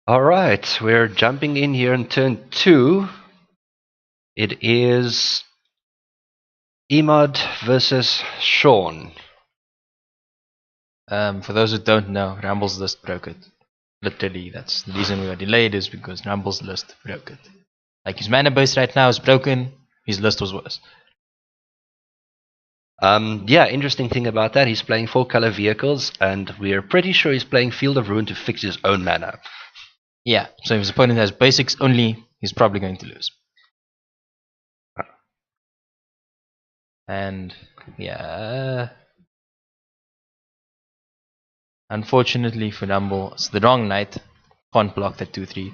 All right, we're jumping in here in turn 2. It is Imaad versus Shaun. For those who don't know, Rumble's list broke it. Literally, that's the reason we are delayed, is because Rumble's list broke it. Like, his mana base right now is broken, his list was worse. Yeah, interesting thing about that, he's playing 4-color vehicles, and we're pretty sure he's playing Field of Ruin to fix his own mana. Yeah, so if his opponent has basics only, he's probably going to lose. And, yeah... Unfortunately for Rumble, it's the wrong knight. Can't block that 2-3.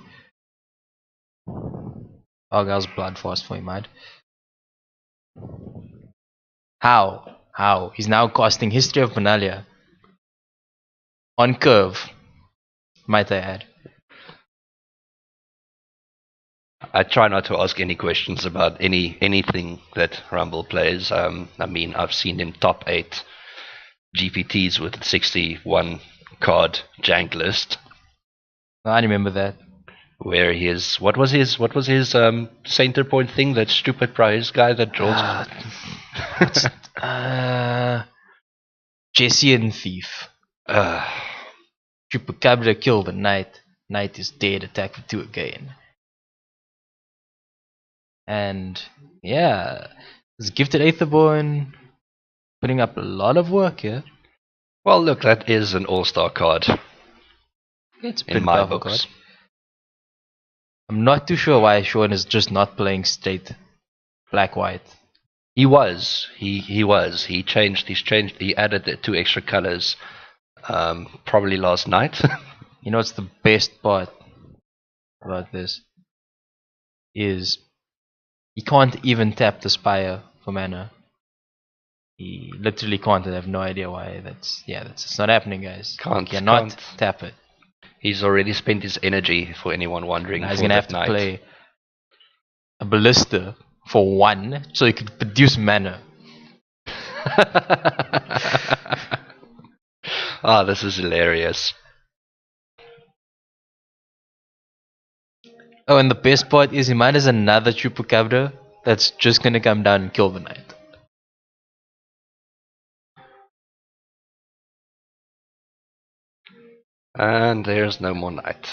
Argyle's Bloodfast for Imaad. How? How? He's now casting History of Benalia. On curve, might I add. I try not to ask any questions about anything that Rumble plays. I mean, I've seen him top 8 GPTs with 61 card jank list. I remember that. Where his what was his center point thing, that stupid prize guy that draws Jesse and Thief. Chupacabra killed the knight. Knight is dead, attack for 2 again. And yeah, this Gifted Aetherborn putting up a lot of work here. Well, look, that is an all-star card. It's a in my books. Card. I'm not too sure why Shaun is just not playing straight black-white. He was. He changed. He added the 2 extra colors. Probably last night. You know what's the best part about this? Is he can't even tap the Spire for mana. He literally can't. I have no idea why. It's not happening, guys. Cannot tap it. He's already spent his energy, for anyone wondering. Now he's gonna have to play a Ballista for 1 so he could produce mana. Ah, this is hilarious. Oh, and the best part is he might has another Chupacabra that's just gonna come down and kill the knight. And there's no more knight.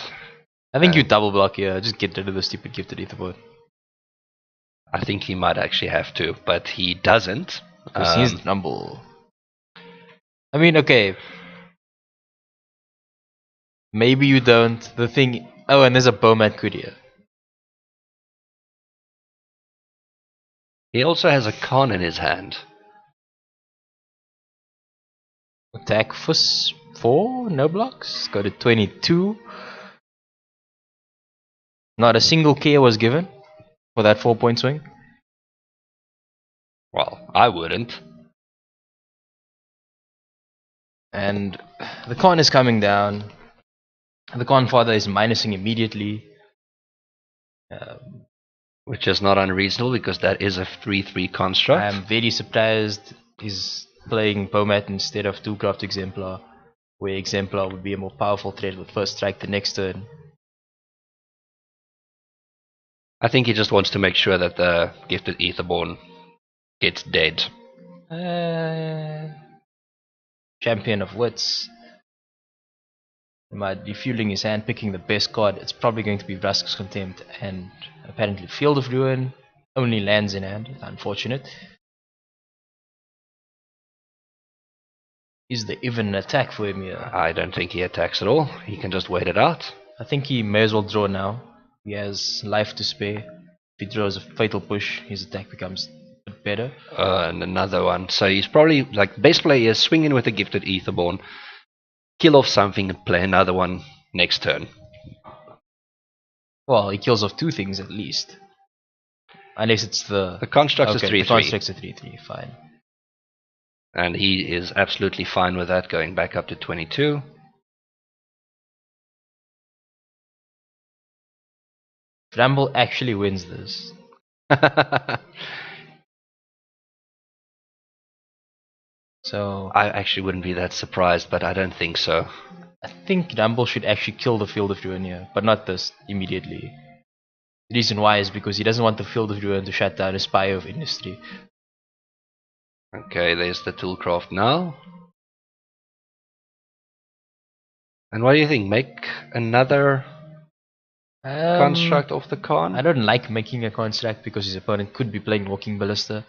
I think you double block here, just get rid of the stupid Gifted Aetherborn. I think he might actually have to, but he doesn't. Because he's Rumble. I mean, okay. Maybe you don't. The thing... Oh, and there's a Bowmat Courier. He also has a Khan in his hand. Attack for 4, no blocks. Go to 22. Not a single care was given for that 4-point swing. Well, I wouldn't. And the Khan is coming down. The Khan father is minusing immediately. Which is not unreasonable, because that is a 3-3 construct. I am very surprised he's playing Bowmat instead of 2-craft Exemplar, where Exemplar would be a more powerful threat with first strike the next turn. I think he just wants to make sure that the Gifted Aetherborn gets dead. Champion of Wits. By defueling his hand, picking the best card, it's probably going to be Vraska's Contempt, and apparently Field of Ruin only lands in hand. Unfortunate. Is there even an attack for him here? I don't think he attacks at all. He can just wait it out. I think he may as well draw now. He has life to spare. If he draws a Fatal Push, his attack becomes a bit better. And another one. So he's probably, like, base play is swing in with a Gifted Aetherborn, kill off something and play another one next turn. Well, he kills off 2 things at least. Unless it's the construct's okay, a 3-3. The construct's a 3-3, fine. And he is absolutely fine with that, going back up to 22. Rumble actually wins this. So I actually wouldn't be that surprised, but I don't think so. I think Rumble should actually kill the Field of Ruin here, but not this immediately. The reason why is because he doesn't want the Field of Ruin to shut down his Spire of Industry. Okay, there's the Toolcraft now. And what do you think? Make another construct of the Khan? I don't like making a construct because his opponent could be playing Walking Ballista.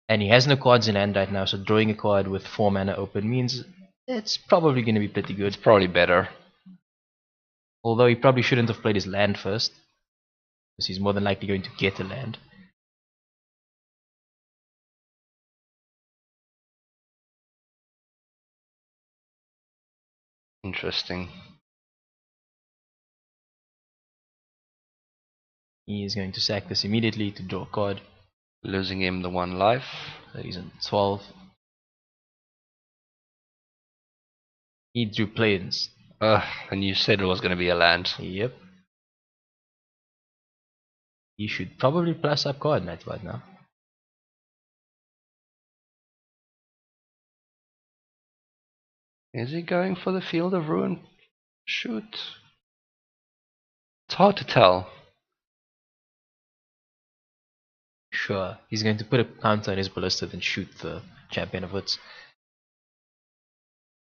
And he has no cards in hand right now, so drawing a card with 4 mana open means it's probably going to be pretty good. It's probably better. Although he probably shouldn't have played his land first, because he's more than likely going to get a land. Interesting. He is going to sack this immediately to draw a card. Losing him the 1 life. That is on 12. He drew plains. And you said it was going to be a land. Yep. He should probably plus up coordinate right now. Is he going for the Field of Ruin? Shoot. It's hard to tell. Sure, he's going to put a counter on his ballista and shoot the Champion of Woods.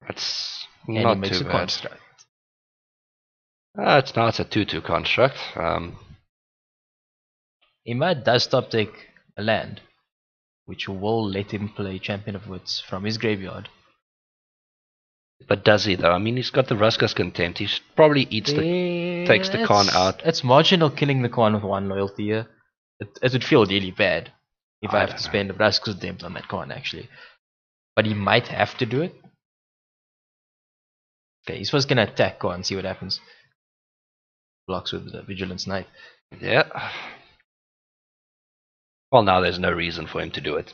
That's And not he makes too a bad. construct. It's a 2-2 construct. Imaad does top take a land, which will let him play Champion of Woods from his graveyard. But does he though? I mean, he's got the Ruska's Contempt. He probably takes the Khan out. It's marginal killing the Khan with 1 loyalty here. It would feel really bad if I have to spend Ruska's Contempt on that Khan actually. But he might have to do it. Okay, he's first gonna attack Khan, see what happens. Blocks with the Vigilance Knight. Yeah. Well, now there's no reason for him to do it.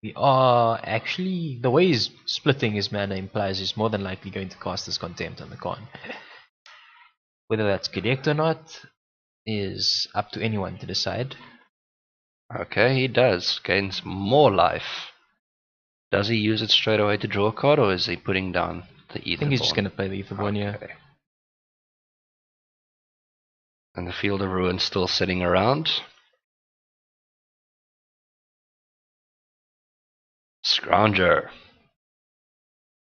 We are actually, the way he's splitting his mana implies he's more than likely going to cast his Contempt on the Khan. Whether that's correct or not is up to anyone to decide. Okay, he does. Gains more life. Does he use it straight away to draw a card, or is he putting down the Etherborn? I think he's just going to play the Etherborn here. Okay. And the Field of Ruin still sitting around. Scrounger. I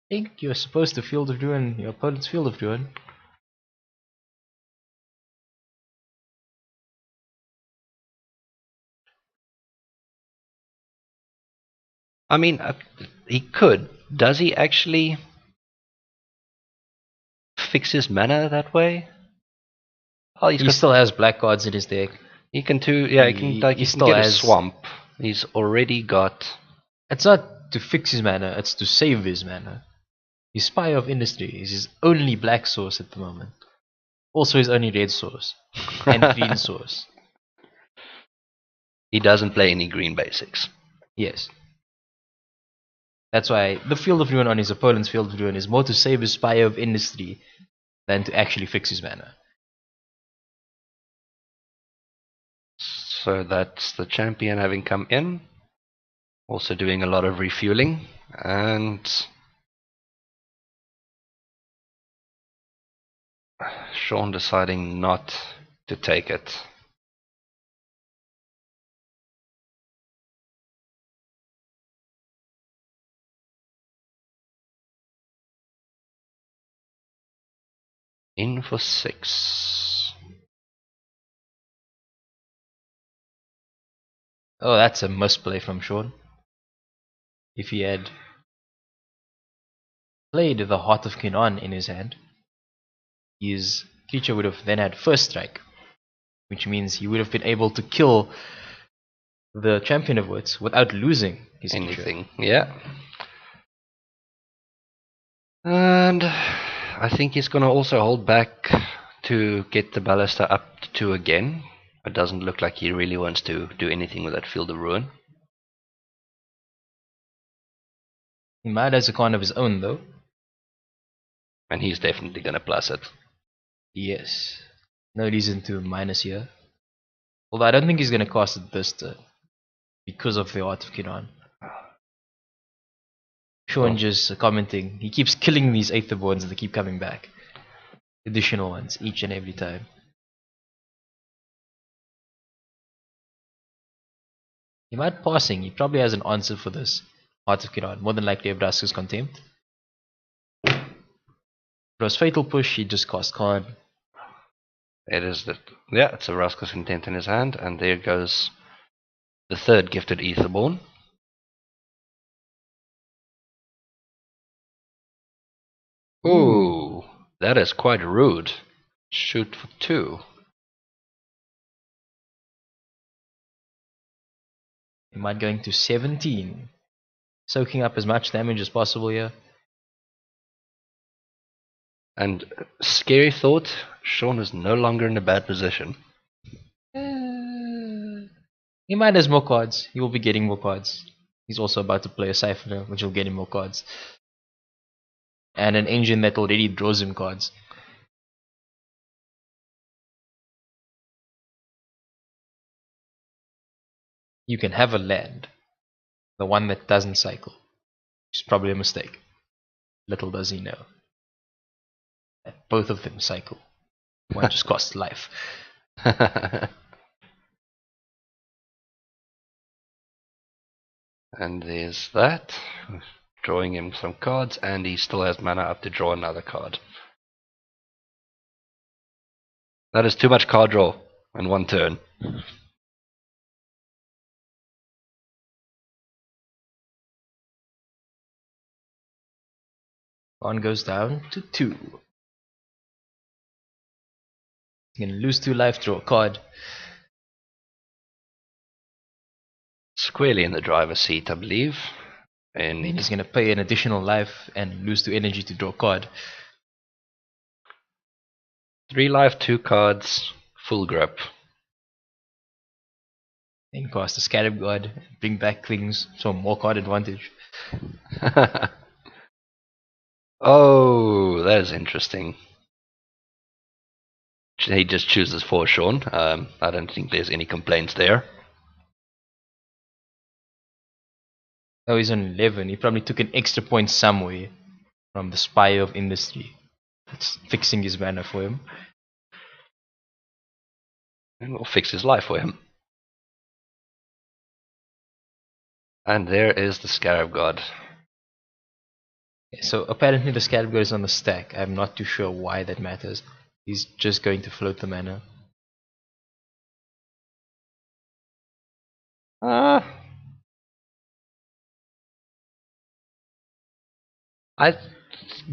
think you're supposed to Field of Ruin your opponent's Field of Ruin. I mean, he could. Does he actually fix his mana that way? Oh, He still has black cards in his deck. He can too. Yeah, he can still get a has swamp. He's already got. It's not to fix his mana, it's to save his mana. His Spire of Industry is his only black source at the moment. Also his only red source. And green source. He doesn't play any green basics. Yes. That's why the Field of Ruin on his opponent's Field of Ruin is more to save his Spire of Industry than to actually fix his mana. So that's the champion having come in. Also doing a lot of refueling. And Shaun deciding not to take it. In for 6. Oh, that's a misplay from Shaun. If he had played the Heart of Canaan in his hand, his creature would have then had first strike, which means he would have been able to kill the Champion of Woods without losing his Anything. creature. Yeah. And I think he's going to also hold back to get the Ballista up to 2 again. It doesn't look like he really wants to do anything with that Field of Ruin. Imaad has a Khan of his own though. And he's definitely going to plus it. Yes. No reason to minus here. Although I don't think he's going to cast it this turn because of the Heart of Canaan. Shaun just commenting. He keeps killing these Aetherborns and they keep coming back. Additional ones each and every time. Imaad passing. He probably has an answer for this. Heart of Kiran. More than likely a Braska's Contempt. It was Fatal Push. He just cast card. It is the it's a Rascal's Intent in his hand, and there goes the third gifted Aetherborn. Ooh, that is quite rude. Shoot for 2. Imaad going to 17. Soaking up as much damage as possible here. And scary thought, Shaun is no longer in a bad position. Imaad has more cards. He will be getting more cards. He's also about to play a Siphoner, which will get him more cards. And an engine that already draws him cards. You can have a land. The one that doesn't cycle. Which is probably a mistake. Little does he know that both of them cycle. One just costs life. And there's that. Drawing him some cards, and he still has mana up to draw another card. That is too much card draw in one turn. One goes down to 2. You can lose 2 life, draw a card. Squarely in the driver's seat, I believe. And Then he's going to pay an additional life and lose 2 energy to draw a card. 3 life, 2 cards, full grip. Then cast a Scarab God, bring back things, so more card advantage. Oh, that is interesting. He just chooses 4 Shaun. I don't think there's any complaints there. Oh, he's on 11. He probably took an extra point somewhere from the Spire of Industry. That's fixing his mana for him. And we'll fix his life for him. And there is the Scarab God. So apparently the Scarab God is on the stack. I'm not too sure why that matters. He's just going to float the mana. I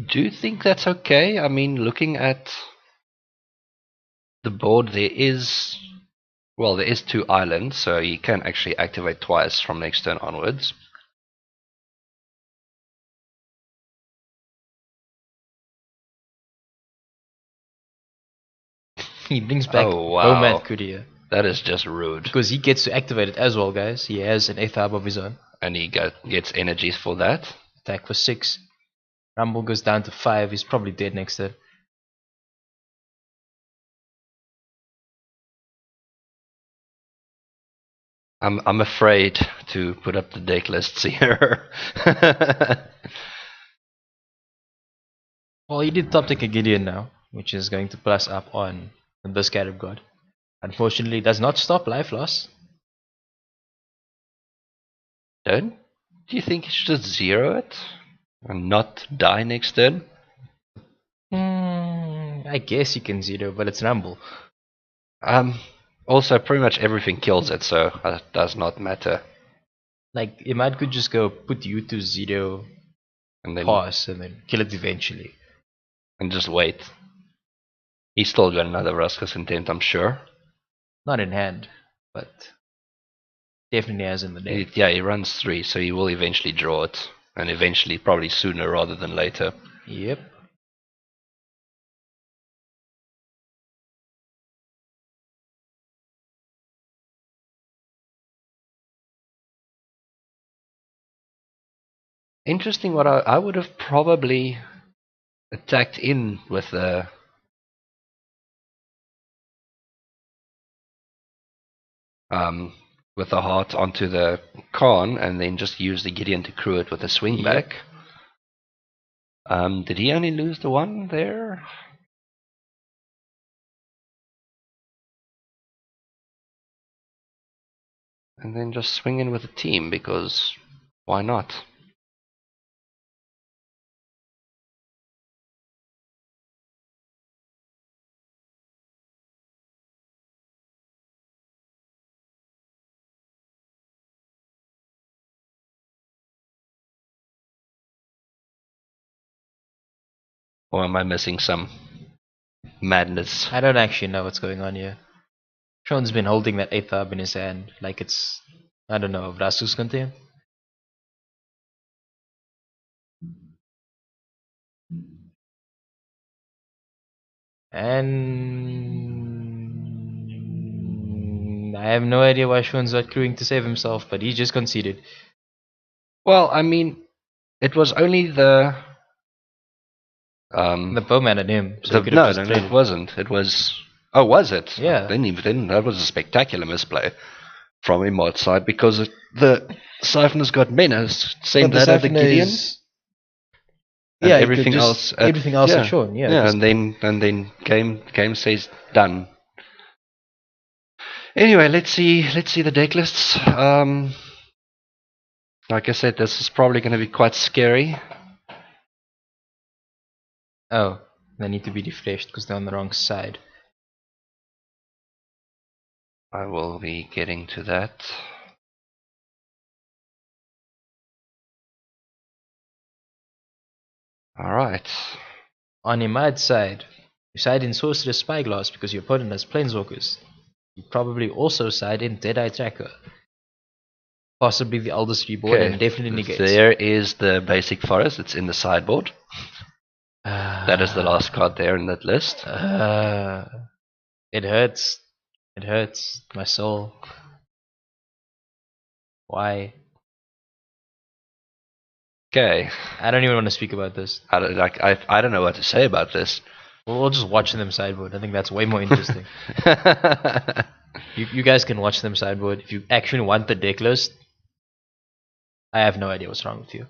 do think that's okay. I mean, looking at the board, there is 2 islands, so you can actually activate twice from next turn onwards. He brings back wow. Courier. That is just rude. Because he gets to activate it as well, guys. He has an 8th hub of his own. And he gets energies for that. Attack for 6. Rumble goes down to 5. He's probably dead next turn. I'm afraid to put up the deck lists here. Well, he did top deck a Gideon now, which is going to plus up on the Scarab God. Unfortunately, it does not stop life loss. Do you think you should just 0 it and not die next turn? I guess you can 0, but it's Rumble. Also, pretty much everything kills it, so it does not matter. Like, Imaad could just go put you to 0, and then pass, and then kill it eventually. And just wait. He's still got another Rascal's Intent, I'm sure. Not in hand, but definitely has in the deck. He runs 3, so he will eventually draw it. And eventually, probably sooner rather than later. Yep. Interesting. What I would have probably attacked in with the heart onto the Khan, and then just use the Gideon to crew it with a swing back. Did he only lose the one there? And then just swing in with the team, because why not? Or am I missing some madness? I don't actually know what's going on here. Shaun's been holding that 8th hub in his hand like it's, I don't know, Vrasu's content. And I have no idea why Shaun's not crewing to save himself, but he just conceded. Well, I mean, it was only the The bowman at him, so he could no, have just no, played it wasn't. It was. Oh, was it? Yeah. Then that was a spectacular misplay from Imaad's side, because the Siphoner's got Menace, same But that the Gideon, and yeah, everything else. Everything else at Shaun, yeah. Yeah, and then game says done. Anyway, let's see the deck lists. Like I said, this is probably going to be quite scary. Oh, they need to be refreshed because they're on the wrong side. I will be getting to that. Alright. On Imaad's side, you side in Sorcerer's Spyglass because your opponent has Planeswalkers. You probably also side in Deadeye Tracker. Possibly the Eldest Reborn and definitely Negates. There is the basic forest, it's in the sideboard. That is the last card there in that list. It hurts. It hurts my soul. Why? Okay. I don't even want to speak about this. I don't know what to say about this. We'll just watch them sideboard. I think that's way more interesting. You guys can watch them sideboard. If you actually want the deck list, I have no idea what's wrong with you.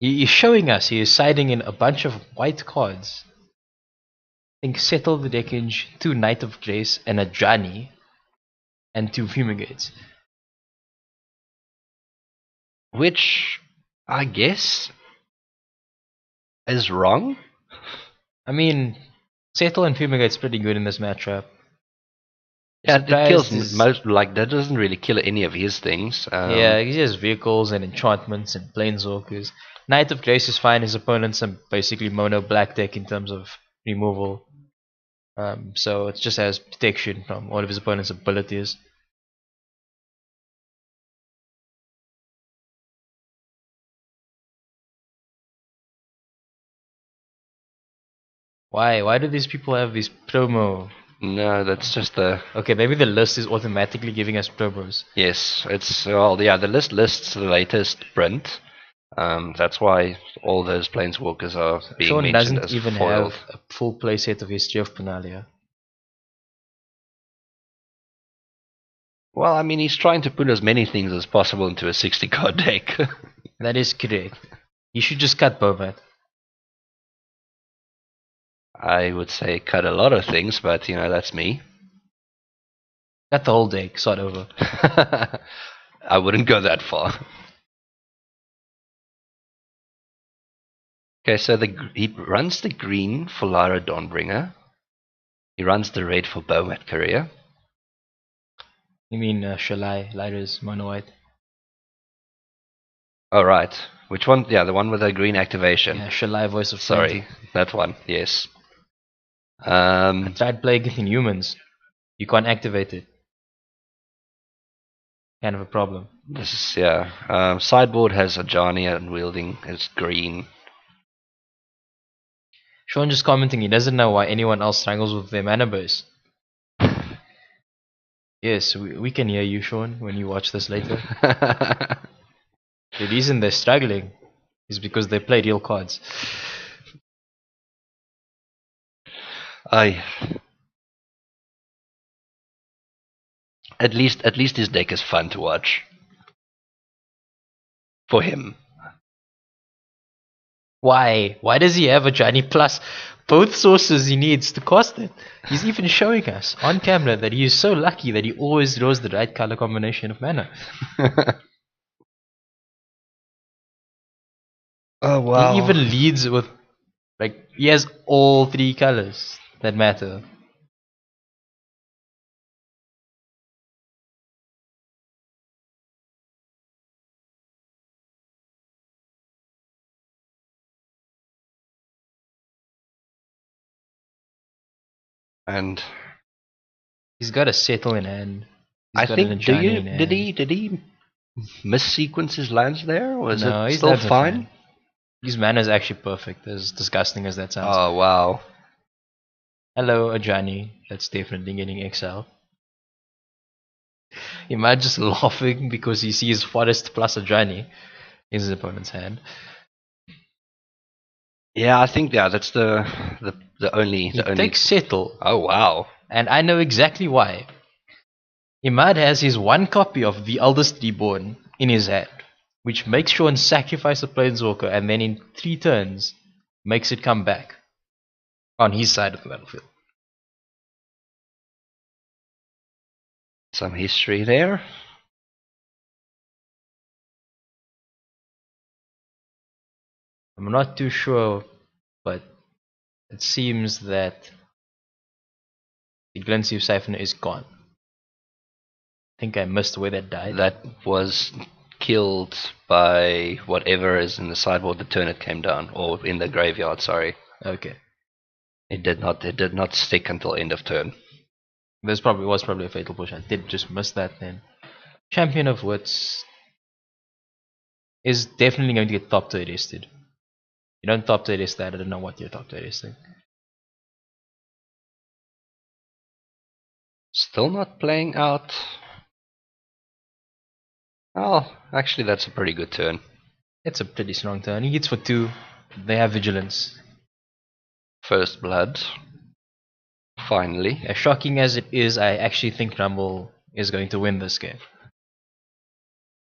He's showing us he is siding in a bunch of white cards. I think Settle the Deckage, 2 Knight of Grace, and a Johnny, and 2 Fumigates. Which, I guess, is wrong. I mean, Settle and Fumigate's pretty good in this matchup. Yeah, it kills most, like, that doesn't really kill any of his things. Yeah, he has vehicles and enchantments and planeswalkers. Knight of Grace is fine. His opponent's a basically mono black deck in terms of removal. So it just has protection from all of his opponent's abilities. Why do these people have these promo? No, that's just the... Okay, maybe the list is automatically giving us promos. Yes, it's, well, yeah, the list lists the latest print. That's why all those planeswalkers are being Shaun mentioned doesn't as even foiled. have a full playset of History of Penalia. Well, I mean, he's trying to put as many things as possible into a 60-card deck. That is correct. You should just cut Bobat. I would say cut a lot of things, but, you know, that's me. Cut the whole deck, start over. I wouldn't go that far. Okay, so he runs the green for Lyra Dawnbringer. He runs the red for Bomat Courier. You mean Shalai, Lyra's mono white? Oh, right. Which one? Yeah, the one with the green activation. Yeah, Shalai, Voice of Sorry, Plenty. that one, yes. I tried playing it in humans. You can't activate it. Kind of a problem. This is, yeah. Sideboard has a Johnny unwielding. It's green. Shaun just commenting he doesn't know why anyone else struggles with their mana base. Yes, we can hear you, Shaun, when you watch this later. The reason they're struggling is because they play real cards. At least his deck is fun to watch. For him. Why? Why does he have a Johnny plus both sources he needs to cast it? He's even showing us on camera that he is so lucky that he always draws the right color combination of mana. Oh wow. He even leads with, like, he has all three colors that matter. And He's got a settle in hand. He's I got an think Ajani in hand. did he missequence his lands there? Or is No, it his still lands are fine? His mana is actually perfect, as disgusting as that sounds. Oh wow. Hello, Ajani. That's definitely getting exiled. Imaad just laughing because he sees Forest plus Ajani in his opponent's hand. Yeah, I think that's the only He takes settle, Oh wow. and I know exactly why. Imaad has his one copy of the Eldest Reborn in his hand, which makes Shaun sacrifice a Planeswalker and then in 3 turns makes it come back on his side of the battlefield. Some history there. I'm not too sure, but it seems that the Glensieve Siphoner is gone. I think I missed where that died. That was killed by whatever is in the sideboard the turn it came down, or in the graveyard. Sorry, Okay. it did not stick until end of turn. Was probably a fatal push. I did just miss that then. Champion of Wits is definitely going to get top tier arrested. You don't top tier arrest that, I don't know what you're top tier arresting. Still not playing out. Oh, actually, that's a pretty good turn. It's a pretty strong turn. He hits for 2. They have vigilance. First blood. Finally. As shocking as it is, I actually think Rumble is going to win this game.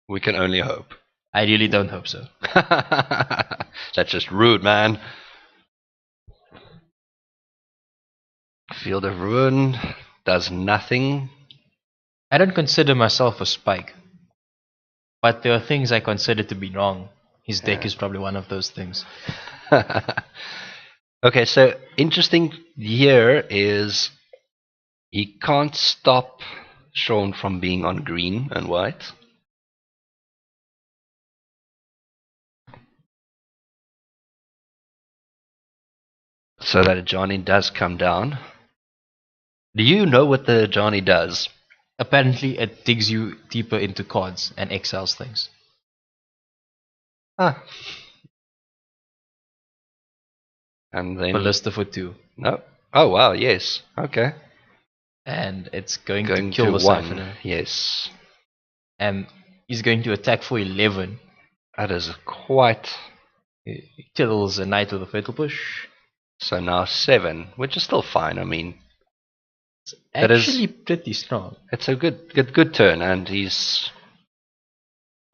We can only hope. I really don't hope so. That's just rude, man. Field of Ruin does nothing. I don't consider myself a spike, but there are things I consider to be wrong. His deck is probably one of those things. Okay, so interesting here is he can't stop Shaun from being on green and white. So that Johnny does come down. Do you know what the Johnny does? Apparently, it digs you deeper into cards and exiles things. Ah. And then Ballista for 2. no. Oh wow, yes. Okay. And it's going to kill the 1. Siphoner. Yes. And he's going to attack for 11. That is quite. He kills a Knight with a Fatal Push. So now 7, which is still fine. I mean, It's actually pretty strong. It's a good turn, and he's,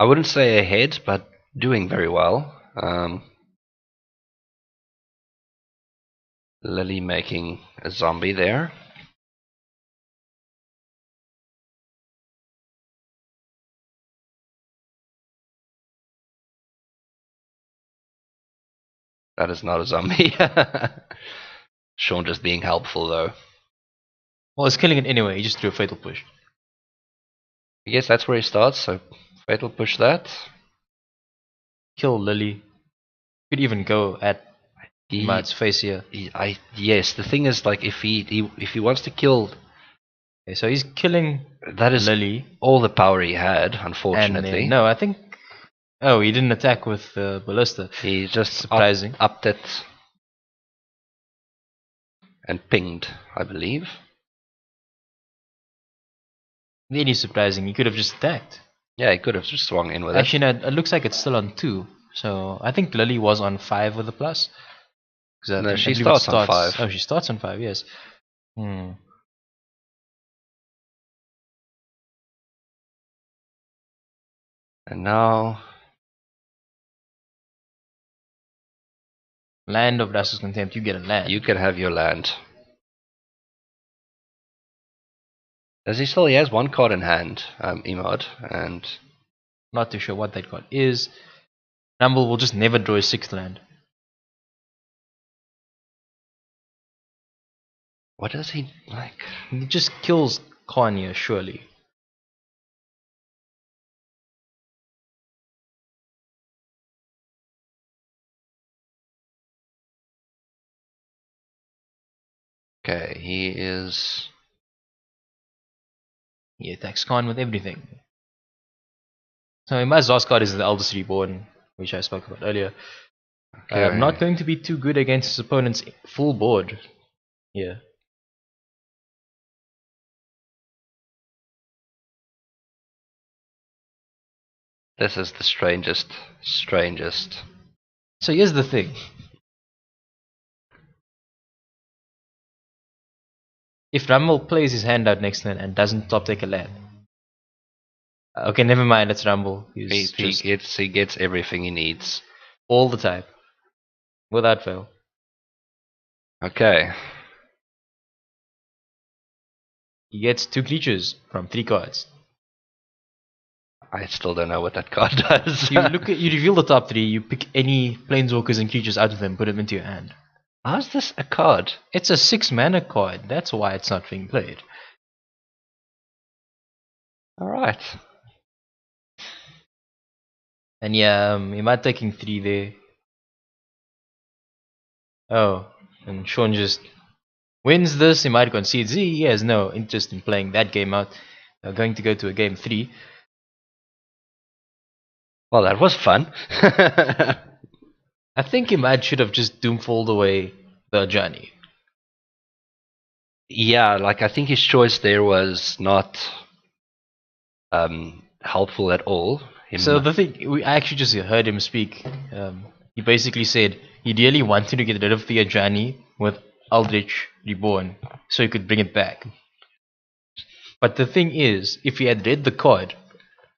I wouldn't say ahead, but doing very well. Lily making a zombie there. That is not a zombie. Shaun just being helpful though. Well, it's killing it anyway. He just threw a Fatal Push. I guess that's where he starts, so fatal push that. Kill Lily. Could even go at Imaad's face here. Yes, the thing is, like, if he wants to kill, Okay, so he's killing that is Lily. all the power he had, unfortunately. And no, I think. Oh, he didn't attack with the Ballista. He just surprising. upped it and pinged, I believe. Really surprising. He could have just attacked. Yeah, he could have just swung in with it. Actually, no, it looks like it's still on 2. So I think Lily was on 5 with a plus. No, she starts on 5. Oh, she starts on 5, yes. And now, Land of Dust's Contempt, you get a land. you can have your land. Does he still? He has one card in hand, Imaad, and Not too sure what that card is. Rumble will just never draw a 6th land. what does he like? He just kills Kanye, surely. Okay, he is. He attacks Khan with everything. So Imaad's last card is the Eldest Reborn, which I spoke about earlier. Okay. Not going to be too good against his opponent's full board here. This is the strangest. So here's the thing. If Rumble plays his hand out next turn and doesn't top take a land. Okay, never mind, let's Rumble. He's He gets everything he needs. all the time. Without fail. Okay. He gets 2 creatures from 3 cards. I still don't know what that card does. You reveal the top 3, you pick any planeswalkers and creatures out of them, put them into your hand. How's this a card? It's a 6 mana card, that's why it's not being played. Alright. And yeah, he might taking 3 there. Oh, and Shaun just wins this. He might concede. He has no interest in playing that game out. They're going to go to a game 3. Well, that was fun. I think Imaad should have just doomfalled away the journey. Yeah, like I think his choice there was not helpful at all. So the thing, I actually just heard him speak. He basically said he really wanted to get rid of the Ajani with Eldritch Reborn so he could bring it back. But the thing is, if he had read the card,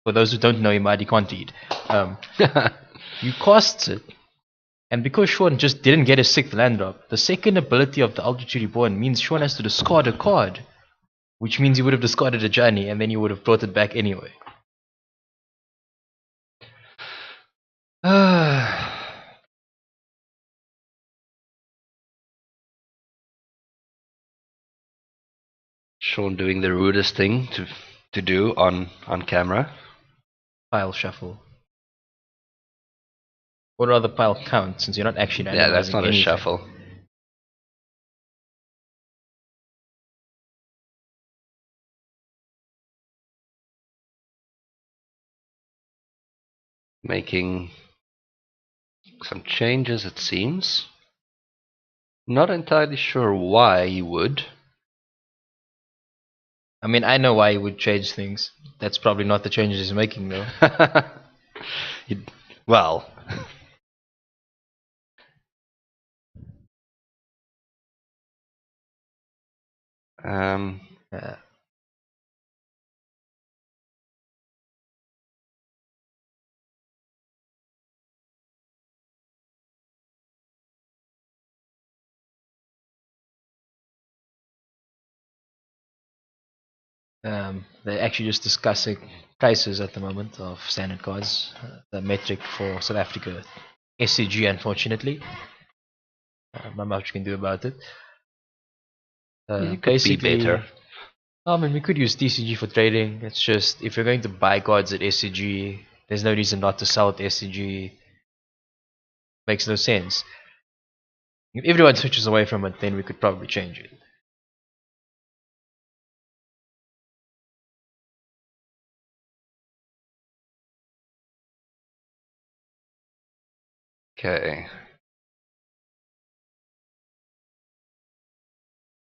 for those who don't know Imaad, he can't read. You cast it, and because Shaun just didn't get a 6th land drop, the second ability of the Eldritch Reborn means Shaun has to discard a card, which means he would have discarded a Ajani and then he would have brought it back anyway. Shaun doing the rudest thing to do on camera. Pile shuffle. Or rather pile count, since you're not actually Yeah, that's randomizing not anything. a shuffle. Making some changes, it seems. Not entirely sure why he would. I mean, I know why he would change things. That's probably not the changes he's making, though. Well. Yeah. They're actually just discussing prices at the moment of standard cards. The metric for South Africa, SCG, unfortunately. Not much you can do about it. You could Basically, be better. I mean, we could use TCG for trading. It's just, if you're going to buy cards at SCG, there's no reason not to sell at SCG. Makes no sense. If everyone switches away from it, then we could probably change it. Okay.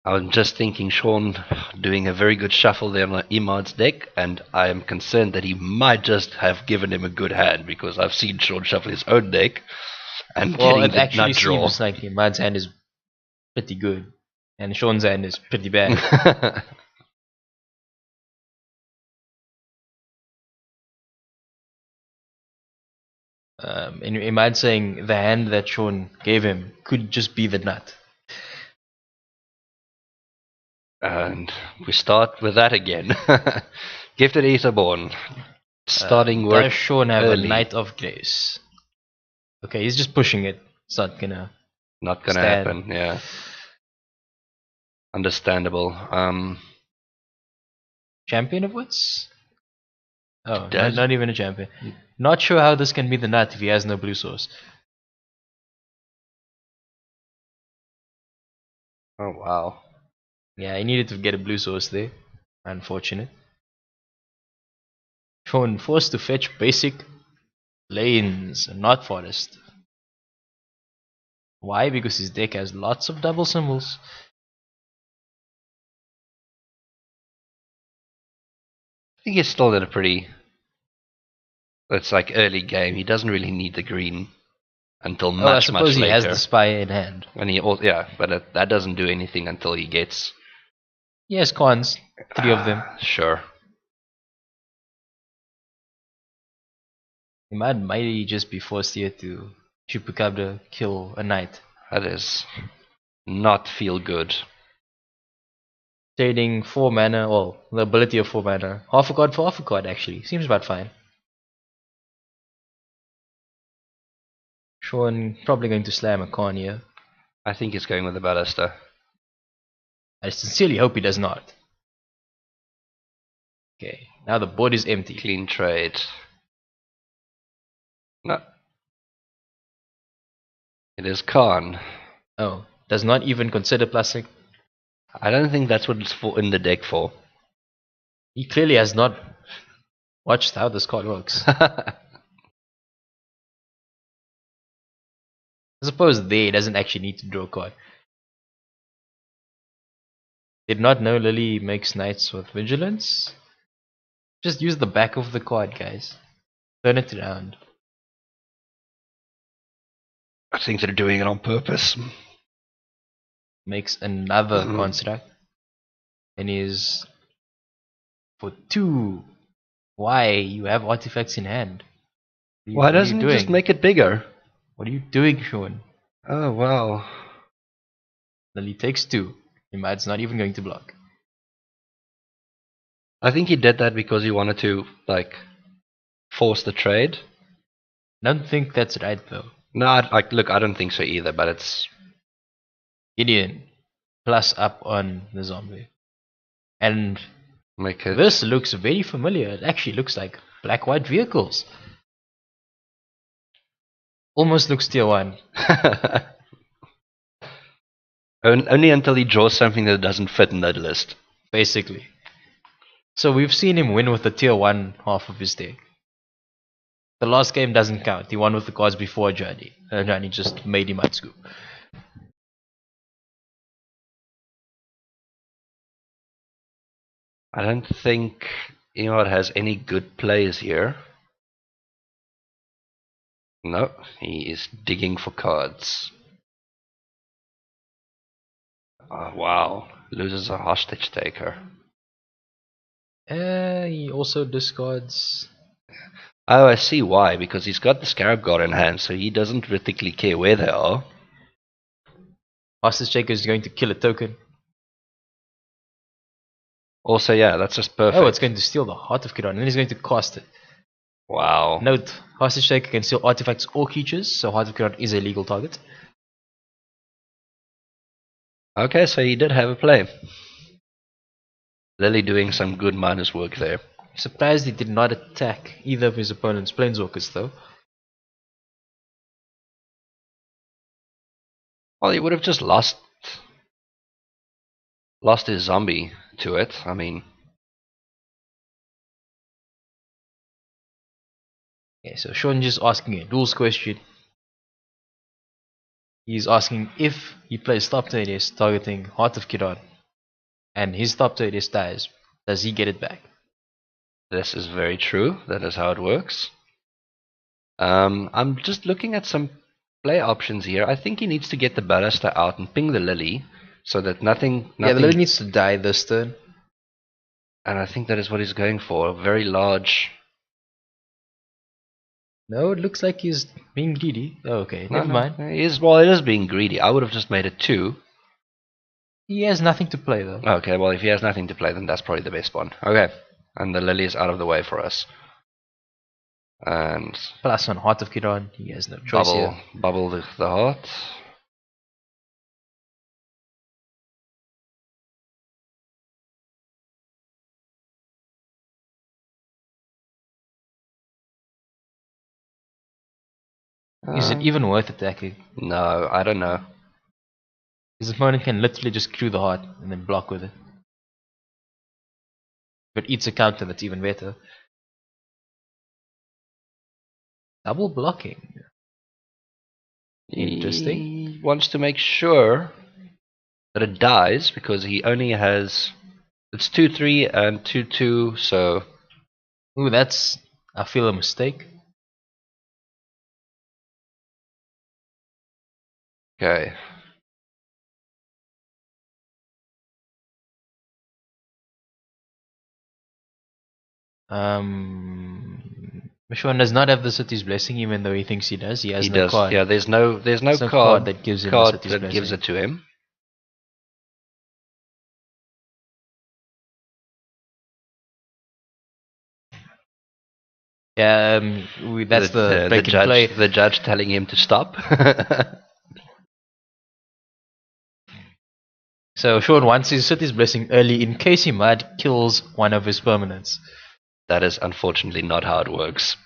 I was just thinking Shaun doing a very good shuffle there on Imaad's deck, and I am concerned that he might just have given him a good hand, because I've seen Shaun shuffle his own deck and Well, it getting the actually nut draw. seems like Imaad's hand is pretty good, and Shaun's hand is pretty bad. And Imaad saying the hand that Shaun gave him could just be the nut. And we start with that again. Gifted Etherborn. Starting work Does Shaun have early. a Knight of Grace? Okay, he's just pushing it. It's not gonna. Not gonna stand. happen, yeah. Understandable. Champion of Wits? Oh, Does- not even a champion. Not sure how this can be the nut if he has no blue source. Oh wow. Yeah, he needed to get a blue source there. Unfortunate. Shaun forced to fetch basic lanes, not forest. Why? Because his deck has lots of double symbols. I think he's still in a pretty. It's like early game. He doesn't really need the green until Oh, I much suppose he later. has the Spire in hand. And he also, yeah, but that doesn't do anything until he gets. He has cons, 3 of them. Sure. He might just be forced here to Chupacabra kill a knight. That is not feel good. Trading 4 mana, well, the ability of 4 mana. Half a card for half a card actually. Seems about fine. Shaun probably going to slam a con here. I think he's going with the ballista. I sincerely hope he does not. Okay, now the board is empty. Clean trade. No. It is Khan. Oh, does not even consider plastic. I don't think that's what it's for in the deck for. He clearly has not watched how this card works. I suppose there he doesn't actually need to draw a card. Did not know Lily makes knights with vigilance. Just use the back of the card, guys. Turn it around. I think they're doing it on purpose. Makes another construct. And is for 2. Why? You have artifacts in hand. Why doesn't he just make it bigger? What are you doing, Shaun? Oh wow. Lily takes 2. Imaad's not even going to block. I think he did that because he wanted to like force the trade. I don't think that's right though. No, look, I don't think so either. But it's Gideon plus up on the zombie, and make it. this looks very familiar. It actually looks like black-white vehicles. Almost looks tier 1. Only until he draws something that doesn't fit in that list. Basically. So we've seen him win with the tier 1 half of his deck. The last game doesn't count. He won with the cards before Johnny. And Johnny just made him outscoop. I don't think Imaad has any good plays here. No, he is digging for cards. Oh, wow, loses a hostage taker. He also discards. Oh, I see why. Because he's got the Scarab God in hand, so he doesn't particularly care where they are. Hostage taker is going to kill a token. Also, yeah, that's just perfect. Oh, it's going to steal the Heart of Kiran, and then he's going to cast it. Wow. Note, Hostage taker can steal artifacts or creatures, so Heart of Kiran is a legal target. Okay, so he did have a play. Lily doing some good minus work there. Surprised he did not attack either of his opponent's planeswalkers though. Well, he would have just lost his zombie to it. I mean, Okay, so Shaun just asking a rules question. He's asking if he plays top tier ace targeting Heart of Kiran and his top tier ace dies, does he get it back? this is very true. That is how it works. I'm just looking at some play options here. I think he needs to get the ballista out and ping the Lily so that nothing. Yeah, the Lily needs to die this turn. And I think that is what he's going for. A very large. No, it looks like he's being greedy. Oh, okay, No, never no. mind. It is being greedy. I would have just made it 2. He has nothing to play though. Okay, well, if he has nothing to play, then that's probably the best one. Okay. And the lily is out of the way for us. And Plus on Heart of Kiran, he has no choice here. bubble the heart. Is it even worth attacking? No, I don't know. His opponent can literally just crew the heart and then block with it. But eats a counter that's even better. Double blocking. Interesting. He wants to make sure that it dies because he only has. It's 2-3 and 2-2, so. Ooh, that's. I feel a mistake. Okay. Shaun does not have the city's blessing, even though he thinks he does. He has no does. card. Yeah, there's no card that gives him the city's blessing. gives it to him. Yeah, that's the break and play. The judge telling him to stop. So Shaun wants his city's blessing early in case Imaad kills one of his permanents. That is unfortunately not how it works.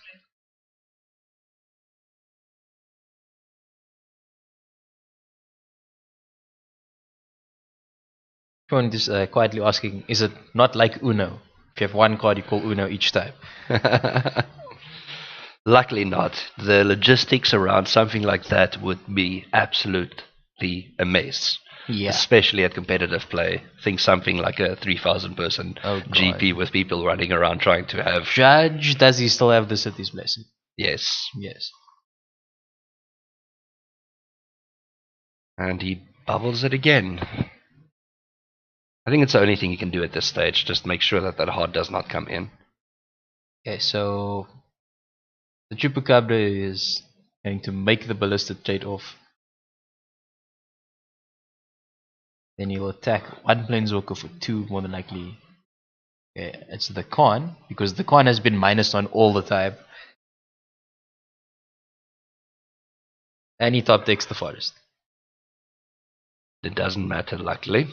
Shaun is quietly asking, is it not like Uno? If you have one card, you call Uno each time. Luckily not. The logistics around something like that would be absolutely a mess. Yeah. Especially at competitive play. Think something like a 3,000 person GP with people running around trying to have. Judge, does he still have the city's blessing? Yes. Yes. And he bubbles it again. I think it's the only thing you can do at this stage. Just make sure that that heart does not come in. Okay, so the Chupacabra is going to make the ballista trade off. Then he'll attack one planeswalker for 2, more than likely. Okay, it's the Khan, because the Khan has been minus on all the time. And he top decks the forest. It doesn't matter, luckily.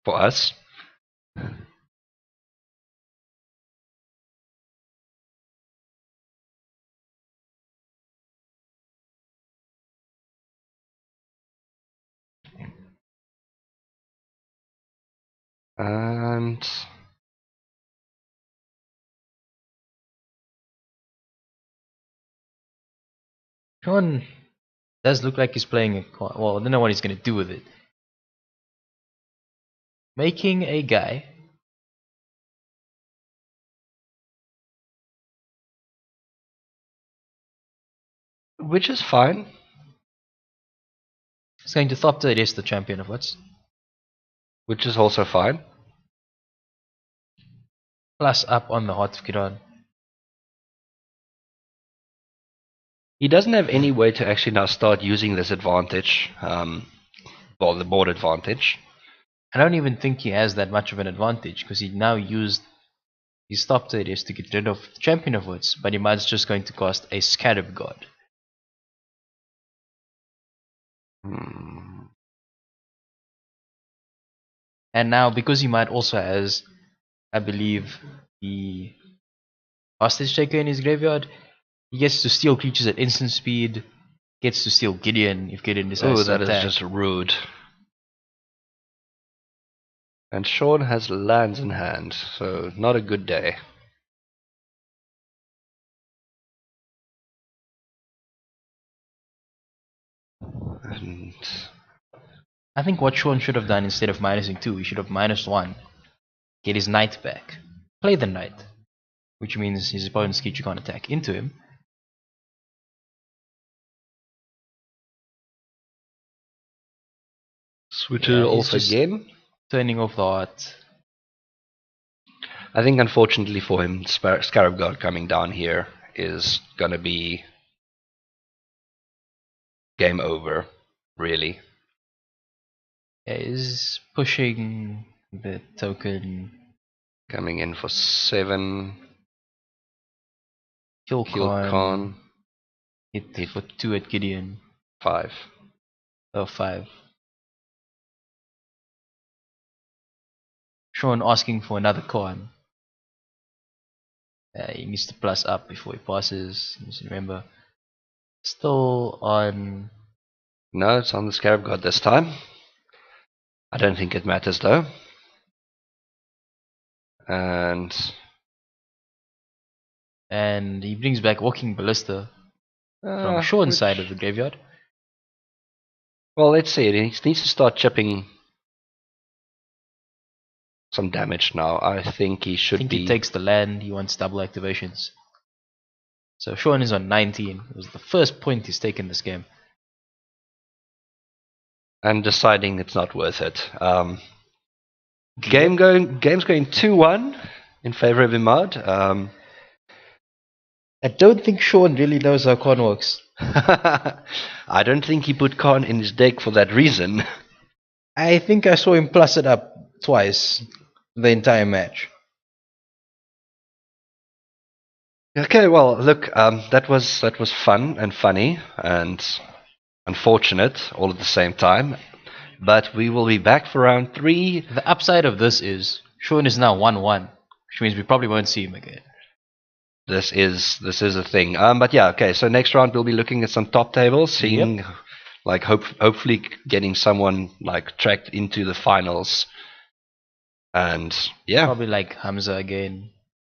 For us. And Shaun does look like he's playing a Khan. Well, I don't know what he's going to do with it. Making a guy. which is fine. He's going to Thopter, it is the champion of what's. Which is also fine. Plus up on the Heart of Kiran. He doesn't have any way to actually now start using this advantage. Well, the board advantage. I don't even think he has that much of an advantage because he now used his top to get rid of the Champion of Woods, but Imaad's just going to cost a Scarab God. And now, because Imaad also has, I believe, the Hostage Taker in his graveyard, he gets to steal creatures at instant speed, gets to steal Gideon if Gideon decides to attack. Oh, that is just rude. And Shaun has lands in hand, so not a good day. And I think what Shaun should have done instead of minusing 2, he should have minus 1. Get his knight back. Play the knight. Which means his opponent's creature can't attack into him. switch it off again. Turning off the heart. I think unfortunately for him, Scarab God coming down here is gonna be game over, really. Yeah, he's pushing the token. Coming in for 7. Kill Khan. Hit Hit for 2 at Gideon. 5. Oh, 5. Shaun asking for another Khan. He needs to plus up before he passes. He needs to remember. Still on. No, it's on the Scarab God this time. I don't think it matters though. And he brings back Walking Ballista from Shaun's side of the graveyard. Well, let's see. He needs to start chipping some damage now. I think he should He takes the land. He wants double activations. So Shaun is on 19. It was the first point he's taken this game. And deciding it's not worth it. Game's going 2-1 in favor of Imaad. I don't think Shaun really knows how Khan works. I don't think he put Khan in his deck for that reason. I think I saw him plus it up twice the entire match. Okay, well, look, that was fun and funny and unfortunate all at the same time. But we will be back for round 3. The upside of this is Shaun is now 1-1, which means we probably won't see him again. This is a thing. But yeah, okay. So next round we'll be looking at some top tables, seeing like hopefully getting someone like tracked into the finals. And yeah, probably like Hamza again.